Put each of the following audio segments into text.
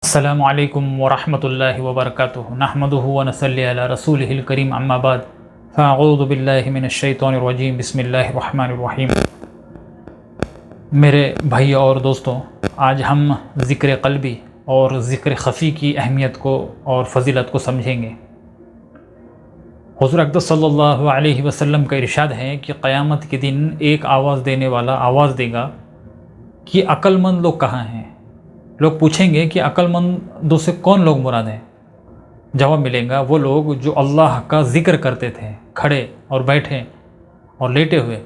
السلام علیکم ورحمۃ اللہ وبرکاتہ نحمدہ ونصلی علی رسولہ الکریم اما بعد فاعوذ باللہ من الشیطان الرجیم بسم اللہ الرحمن الرحیم۔ میرے بھائی اور دوستوں، آج ہم ذکر قلبی اور ذکر خفی کی اہمیت کو اور فضیلت کو سمجھیں گے۔ حضور اقدس صلی اللہ علیہ وسلم کا ارشاد ہے کہ قیامت کے دن ایک آواز دینے والا آواز دے گا کہ عقل مند لوگ کہاں ہیں؟ لوگ پوچھیں گے کہ عقل مندوں سے کون لوگ مراد ہیں؟ جواب ملے گا وہ لوگ جو اللہ کا ذکر کرتے تھے، کھڑے اور بیٹھے اور لیٹے ہوئے،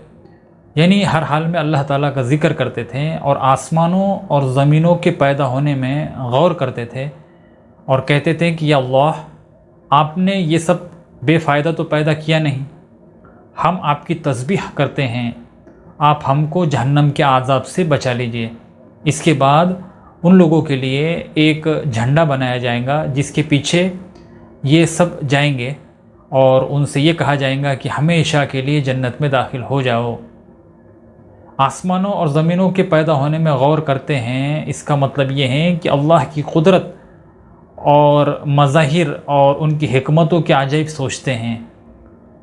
یعنی ہر حال میں اللہ تعالیٰ کا ذکر کرتے تھے اور آسمانوں اور زمینوں کے پیدا ہونے میں غور کرتے تھے اور کہتے تھے کہ یا اللہ، آپ نے یہ سب بے فائدہ تو پیدا کیا نہیں، ہم آپ کی تسبیح کرتے ہیں، آپ ہم کو جہنم کے عذاب سے بچا لیجئے۔ اس کے بعد ان لوگوں کے لیے ایک جھنڈا بنایا جائے گا جس کے پیچھے یہ سب جائیں گے اور ان سے یہ کہا جائے گا کہ ہمیشہ کے لیے جنت میں داخل ہو جاؤ۔ آسمانوں اور زمینوں کے پیدا ہونے میں غور کرتے ہیں، اس کا مطلب یہ ہے کہ اللہ کی قدرت اور مظاہر اور ان کی حکمتوں کے عجائب سوچتے ہیں،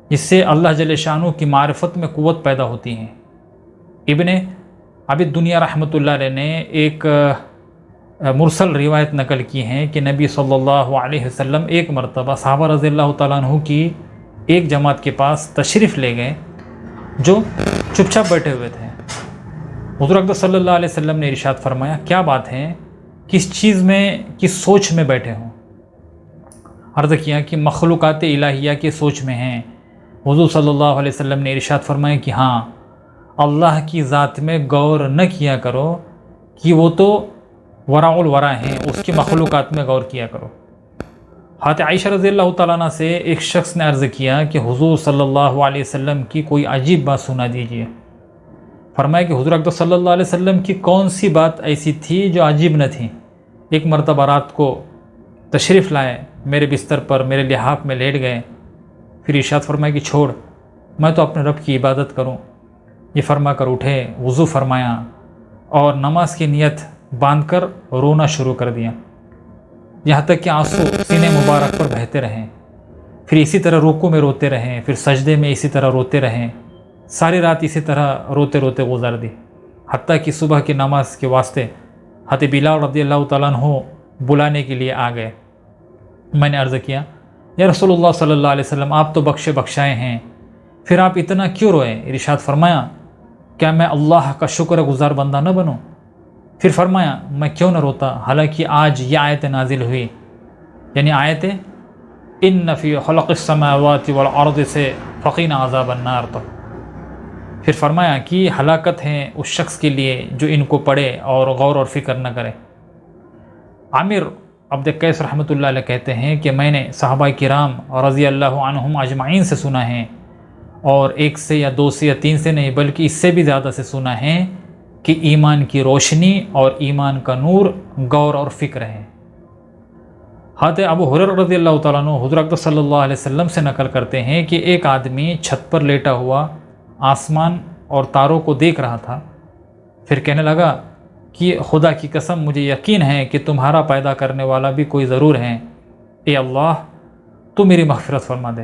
جس سے اللہ جل شانہ کی معرفت میں قوت پیدا ہوتی ہے۔ ابن ابی دنیا رحمۃ اللہ علیہ نے ایک مرسل روایت نقل کی ہیں کہ نبی صلی اللہ علیہ وسلم ایک مرتبہ صحابہ رضی اللہ تعالیٰ عنہ کی ایک جماعت کے پاس تشریف لے گئے جو چپ چاپ بیٹھے ہوئے تھے۔ حضور اقدس صلی اللہ علیہ وسلم نے ارشاد فرمایا، کیا بات ہے، کس چیز میں، کس سوچ میں بیٹھے ہوں؟ عرض کیا کہ مخلوقات الہیہ کے سوچ میں ہیں۔ حضور صلی اللہ علیہ وسلم نے ارشاد فرمایا کہ ہاں، اللہ کی ذات میں غور نہ کیا کرو کہ وہ تو وراء الورا ہیں، اس کی مخلوقات میں غور کیا کرو۔ حضرت عائشہ رضی اللہ تعالیٰ عنہ سے ایک شخص نے عرض کیا کہ حضور صلی اللہ علیہ وسلم کی کوئی عجیب بات سنا دیجیے۔ فرمایا کہ حضور اقدس صلی اللہ علیہ وسلم کی کون سی بات ایسی تھی جو عجیب نہ تھی؟ ایک مرتبہ رات کو تشریف لائے، میرے بستر پر میرے لحاف میں لیٹ گئے، پھر ارشاد فرمایا کہ چھوڑ، میں تو اپنے رب کی عبادت کروں۔ یہ فرما کر اٹھے، وضو فرمایا اور نماز کی نیت باندھ کر رونا شروع کر دیا، یہاں تک کہ آنسو سینے مبارک پر بہتے رہیں۔ پھر اسی طرح رکوع میں روتے رہیں، پھر سجدے میں اسی طرح روتے رہیں، ساری رات اسی طرح روتے روتے گزار دی، حتیٰ کہ صبح کی نماز کے واسطے حضرت بلال رضی اللہ تعالیٰ عنہ بلانے کے لیے آ گئے۔ میں نے عرض کیا، یا رسول اللہ صلی اللہ علیہ وسلم، آپ تو بخشے بخشائے ہیں، پھر آپ اتنا کیوں روئے؟ ارشاد فرمایا، کیا میں اللہ کا شکر گزار بندہ نہ بنوں؟ پھر فرمایا، میں کیوں نہ روتا، حالانکہ آج یہ آیت نازل ہوئی، یعنی آیت ان فی خلق السماوات والارض سے فقینا عذاب النار تک۔ پھر فرمایا کہ ہلاکت ہے اس شخص کے لیے جو ان کو پڑھے اور غور اور فکر نہ کرے۔ عامر عبد قیس رحمۃ اللہ علیہ کہتے ہیں کہ میں نے صحابہ کرام رضی اللہ عنہم اجمعین سے سنا ہے، اور ایک سے یا دو سے یا تین سے نہیں بلکہ اس سے بھی زیادہ سے سنا ہے کہ ایمان کی روشنی اور ایمان کا نور غور اور فکر ہے۔ حضرت ابو ہریرہ رضی اللہ تعالیٰ عنہ حضور اقدس صلی اللہ علیہ وسلم سے نقل کرتے ہیں کہ ایک آدمی چھت پر لیٹا ہوا آسمان اور تاروں کو دیکھ رہا تھا، پھر کہنے لگا کہ خدا کی قسم، مجھے یقین ہے کہ تمہارا پیدا کرنے والا بھی کوئی ضرور ہے، اے اللہ تو میری مغفرت فرما دے۔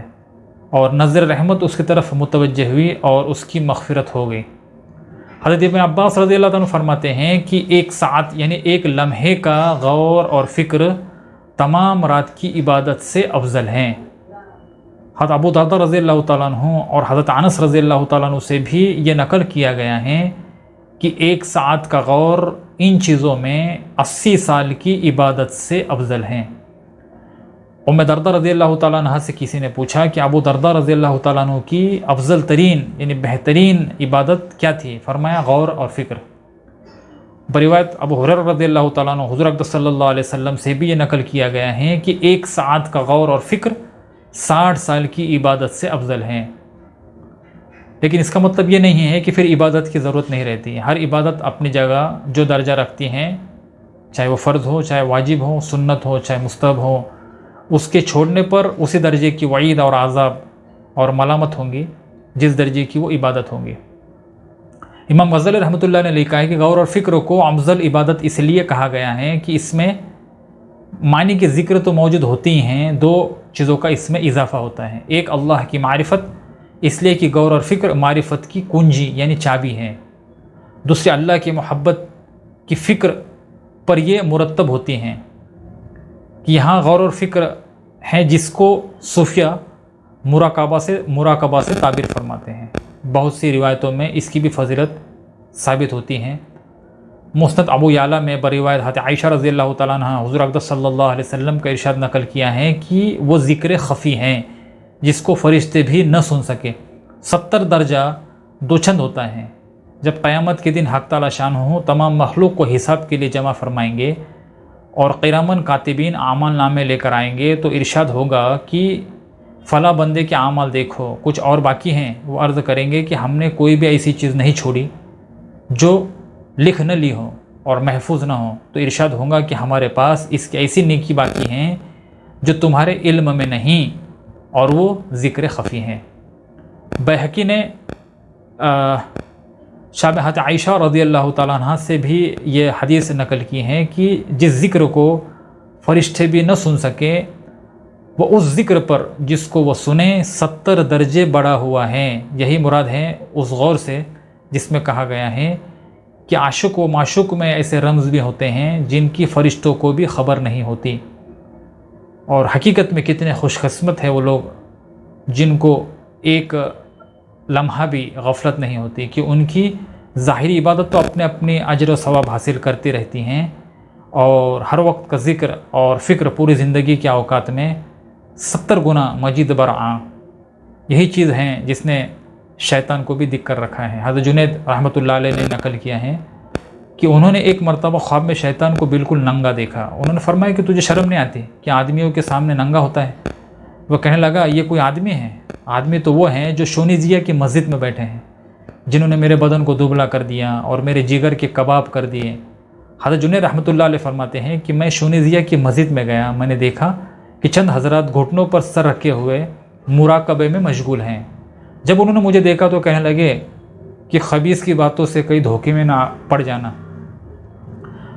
اور نظر رحمت اس کی طرف متوجہ ہوئی اور اس کی مغفرت ہو گئی۔ حضرت ابن عباس رضی اللہ عنہ فرماتے ہیں کہ ایک ساعت یعنی ایک لمحے کا غور اور فکر تمام رات کی عبادت سے افضل ہیں۔ حضرت ابو درداء رضی اللہ تعالیٰ عنہ اور حضرت انس رضی اللہ تعالیٰ عنہ سے بھی یہ نقل کیا گیا ہے کہ ایک ساعت کا غور ان چیزوں میں 80 سال کی عبادت سے افضل ہیں۔ ام درداء رضی اللہ تعالیٰ عنہ سے کسی نے پوچھا کہ ابو درداء رضی اللہ تعالیٰ عنہ کی افضل ترین یعنی بہترین عبادت کیا تھی؟ فرمایا غور اور فکر۔ بروایت ابو ہریرہ رضی اللہ تعالیٰ عنہ حضور اقدس صلی اللہ علیہ وسلم سے بھی یہ نقل کیا گیا ہے کہ ایک ساعت کا غور اور فکر 60 سال کی عبادت سے افضل ہیں۔ لیکن اس کا مطلب یہ نہیں ہے کہ پھر عبادت کی ضرورت نہیں رہتی۔ ہر عبادت اپنی جگہ جو درجہ رکھتی ہیں، چاہے وہ فرض ہو، چاہے واجب ہو، سنت ہو، چاہے مستحب ہو، اس کے چھوڑنے پر اسی درجے کی وعید اور عذاب اور ملامت ہوں گی جس درجے کی وہ عبادت ہوں گی۔ امام غزالی رحمۃ اللہ نے لکھا ہے کہ غور اور فکر کو افضل عبادت اس لیے کہا گیا ہے کہ اس میں معنی کے ذکر تو موجود ہوتی ہی ہیں، دو چیزوں کا اس میں اضافہ ہوتا ہے۔ ایک اللہ کی معرفت، اس لیے کہ غور اور فکر معرفت کی کنجی یعنی چابی ہے۔ دوسرے اللہ کی محبت کی فکر پر یہ مرتب ہوتی ہیں کہ یہاں غور اور فکر ہے جس کو صوفیہ مراقبہ سے تعبیر فرماتے ہیں۔ بہت سی روایتوں میں اس کی بھی فضیلت ثابت ہوتی ہیں۔ مسند ابو یعلا میں بروایت حضرت عائشہ رضی اللہ تعالیٰ عنہ حضور اقدس صلی اللہ علیہ وسلم کا ارشاد نقل کیا ہے کہ وہ ذکر خفی ہیں جس کو فرشتے بھی نہ سن سکے۔ 70 درجہ دوچند ہوتا ہے۔ جب قیامت کے دن حق تعالیٰ شان ہوں تمام مخلوق کو حساب کے لیے جمع فرمائیں گے اور قرامن کاتبین اعمال نامے لے کر آئیں گے تو ارشاد ہوگا کہ فلاں بندے کے اعمال دیکھو، کچھ اور باقی ہیں۔ وہ عرض کریں گے کہ ہم نے کوئی بھی ایسی چیز نہیں چھوڑی جو لکھ نہ لی ہو اور محفوظ نہ ہو۔ تو ارشاد ہوگا کہ ہمارے پاس اس کی ایسی نیکی باقی ہیں جو تمہارے علم میں نہیں، اور وہ ذکر خفی ہیں۔ بیہقی نے حضرت عائشہ رضی اللہ تعالیٰ عنہ سے بھی یہ حدیث نقل کی ہے کہ جس ذکر کو فرشتے بھی نہ سن سکے وہ اس ذکر پر جس کو وہ سنیں 70 درجے بڑا ہوا ہے۔ یہی مراد ہے اس غور سے جس میں کہا گیا ہے کہ عاشق و معشوق میں ایسے رمز بھی ہوتے ہیں جن کی فرشتوں کو بھی خبر نہیں ہوتی، اور حقیقت میں کتنے خوش قسمت ہے وہ لوگ جن کو ایک لمحہ بھی غفلت نہیں ہوتی کہ ان کی ظاہری عبادت تو اپنے اجر و ثواب حاصل کرتی رہتی ہیں، اور ہر وقت کا ذکر اور فکر پوری زندگی کے اوقات میں 70 گنا مزید برآں یہی چیز ہے جس نے شیطان کو بھی دکھ کر رکھا ہے۔ حضرت جنید رحمۃ اللہ علیہ نے نقل کیا ہے کہ انہوں نے ایک مرتبہ خواب میں شیطان کو بالکل ننگا دیکھا۔ انہوں نے فرمایا کہ تجھے شرم نہیں آتی کہ آدمیوں کے سامنے ننگا ہوتا ہے؟ وہ کہنے لگا یہ کوئی آدمی ہے؟ آدمی تو وہ ہیں جو شونیزیا کی مسجد میں بیٹھے ہیں، جنہوں نے میرے بدن کو دبلا کر دیا اور میرے جگر کے کباب کر دیے۔ حضرت جنید رحمۃ اللہ علیہ فرماتے ہیں کہ میں شونیزیا کی مسجد میں گیا، میں نے دیکھا کہ چند حضرات گھٹنوں پر سر رکھے ہوئے مراقبے میں مشغول ہیں۔ جب انہوں نے مجھے دیکھا تو کہنے لگے کہ خبیث کی باتوں سے کئی دھوکے میں نہ پڑ جانا۔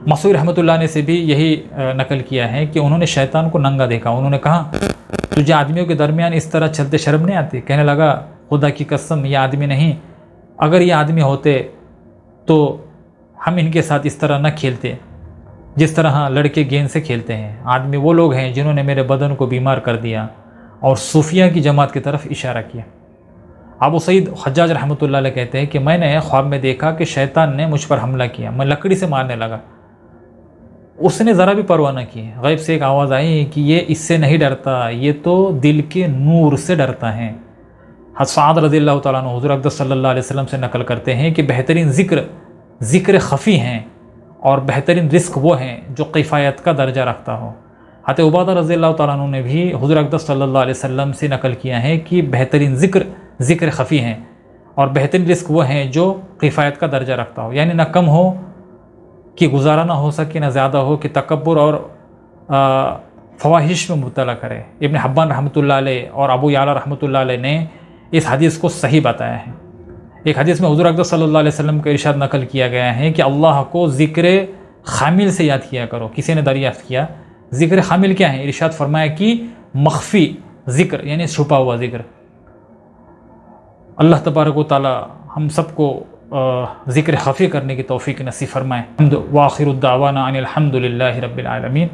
مسعود رحمۃ اللہ نے سے بھی یہی نقل کیا ہے کہ انہوں نے شیطان کو ننگا دیکھا۔ انہوں نے کہا تجھے آدمیوں کے درمیان اس طرح چلتے شرم نہیں آتی؟ کہنے لگا خدا کی قسم یہ آدمی نہیں، اگر یہ آدمی ہوتے تو ہم ان کے ساتھ اس طرح نہ کھیلتے جس طرح لڑکے گیند سے کھیلتے ہیں۔ آدمی وہ لوگ ہیں جنہوں نے میرے بدن کو بیمار کر دیا، اور صوفیہ کی جماعت کی طرف اشارہ کیا۔ ابو سعید حجاج رحمۃ اللہ علیہ کہتے ہیں کہ میں نے خواب میں دیکھا کہ شیطان نے مجھ پر حملہ کیا، میں لکڑی سے مارنے لگا، اس نے ذرا بھی پرواہ نہ کی۔ غیب سے ایک آواز آئی کہ یہ اس سے نہیں ڈرتا، یہ تو دل کے نور سے ڈرتا ہے۔ حضرت سعد رضی اللہ تعالیٰ عنہ حضور اقدس صلی اللہ علیہ وسلم سے نقل کرتے ہیں کہ بہترین ذکر خفی ہیں، اور بہترین رزق وہ ہیں جو کفایت کا درجہ رکھتا ہو۔ حضرت عبادہ رضی اللہ تعالیٰ عنہ نے بھی حضور اقدس صلی اللہ علیہ وسلم سے نقل کیا ہے کہ بہترین ذکر خفی ہیں، اور بہترین رزق وہ ہیں جو کفایت کا درجہ رکھتا ہو، یعنی نہ کم ہو کہ گزارا نہ ہو سکے، نہ زیادہ ہو کہ تکبر اور فواہش میں مبتلا کرے۔ ابن حبان رحمۃ اللہ علیہ اور ابو یعلا رحمۃ اللہ علیہ نے اس حدیث کو صحیح بتایا ہے۔ ایک حدیث میں حضور اقدس صلی اللہ علیہ وسلم کا ارشاد نقل کیا گیا ہے کہ اللہ کو ذکر خامل سے یاد کیا کرو۔ کسی نے دریافت کیا ذکر خامل کیا ہے؟ ارشاد فرمایا کہ مخفی ذکر یعنی چھپا ہوا ذکر۔ اللہ تبارک و تعالی ہم سب کو ذکر خفی کرنے کی توفیق نصیب فرمائے۔ وآخر الدعوانا ان الحمد للہ رب العالمین۔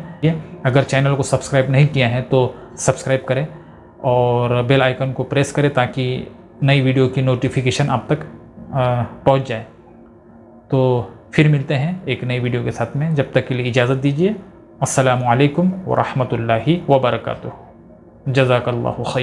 اگر چینل کو سبسکرائب نہیں کیا ہے تو سبسکرائب کریں اور بیل آئیکن کو پریس کریں تاکہ نئی ویڈیو کی نوٹیفیکیشن آپ تک پہنچ جائے۔ تو پھر ملتے ہیں ایک نئی ویڈیو کے ساتھ میں، جب تک کے لیے اجازت دیجیے۔ السلام علیکم ورحمۃ اللہ وبرکاتہ۔ جزاک اللہ خیر۔